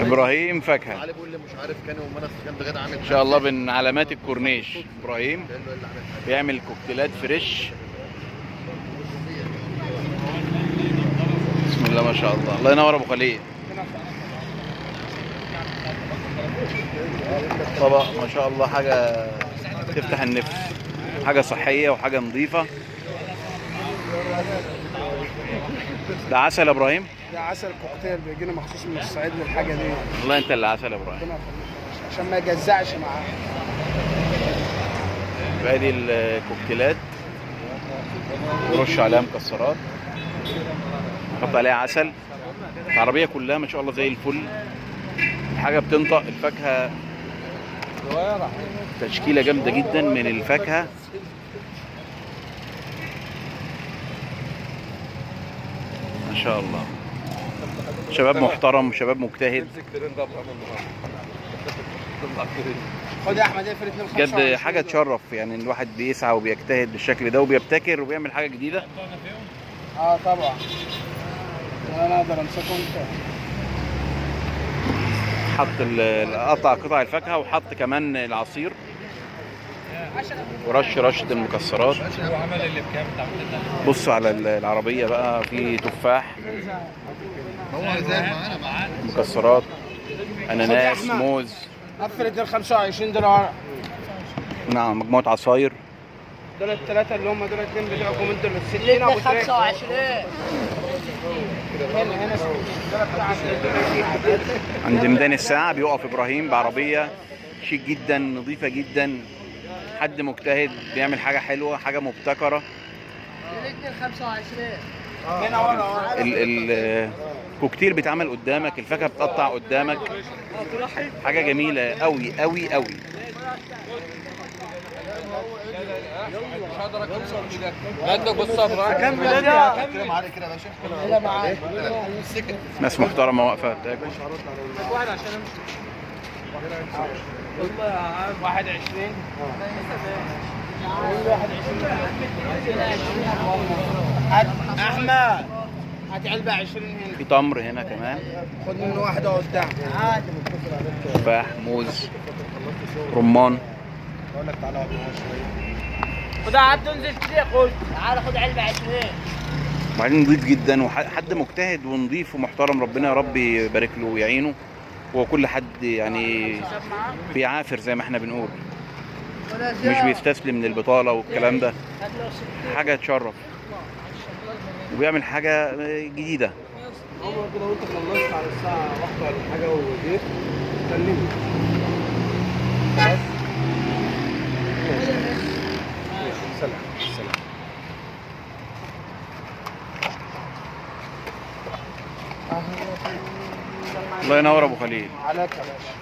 ابراهيم فاكهه علي بيقول لي مش عارف كان يوم انا كان بغدا عامل ان شاء الله من علامات الكورنيش. ابراهيم بيعمل كوكتيلات فريش. بسم الله ما شاء الله، الله ينور ابو خليل. طبق ما شاء الله، حاجه تفتح النفس، حاجه صحيه وحاجه نظيفه. ده عسل يا ابراهيم؟ ده عسل كوكتيل بيجينا مخصوص من الصعيد للحاجه دي. والله انت اللي عسل يا ابراهيم، عشان ما يجزعش معاه. ادي الكوكتيلات، نرش عليها مكسرات، نحط عليها عسل. العربيه كلها ما شاء الله زي الفل، حاجه بتنطق. الفاكهه تشكيله جامده جدا من الفاكهه. ما شاء الله، شباب محترم، شباب مجتهد. خد يا احمد اقفل 2 بجد حاجه تشرف، يعني الواحد بيسعى وبيجتهد بالشكل ده وبيبتكر وبيعمل حاجه جديده. طبعا انا اقدر امسكه انت. حط قطع قطع الفاكهه وحط كمان العصير ورش رشه المكسرات. بصوا على العربيه بقى، في تفاح، مكسرات، اناناس، موز. قفل 225 دول ورق. نعم، مجموعه عصاير. دول الثلاثه اللي هم دول 2 بتوعكم انتوا ال 60 ابو 25. هنا عند ميدان الساعه بيقف ابراهيم بعربيه شيك جدا، نظيفه جدا، حد مجتهد بيعمل حاجه حلوه، حاجه مبتكره. 25. هنا ورا. الكوكتيل بيتعمل قدامك، الفاكهه بتقطع قدامك، حاجه جميله قوي قوي قوي. ناس محترمه واقفه بتاكل. 21 احمد هات علبه 20 هنا. في تمر هنا كمان، خد منه واحده قدام. عادي. تفاح، موز، رمان. بقول لك تعالى اقعد معايا شويه. خدها عاد انزل كده، خد تعالى خد علبه 20. وبعدين نضيف جدا، وحد مجتهد ونضيف ومحترم، ربنا يا رب يبارك له ويعينه. هو كل حد يعني بيعافر زي ما احنا بنقول، مش بيستسلم للبطاله والكلام ده. حاجه تشرف وبيعمل حاجه جديده. هو كده وانت خلصت على الساعه 1 ولا حاجه وجيت كلمني. خلاص سلام. الله ينور ابو خليل. عليك يا باشا.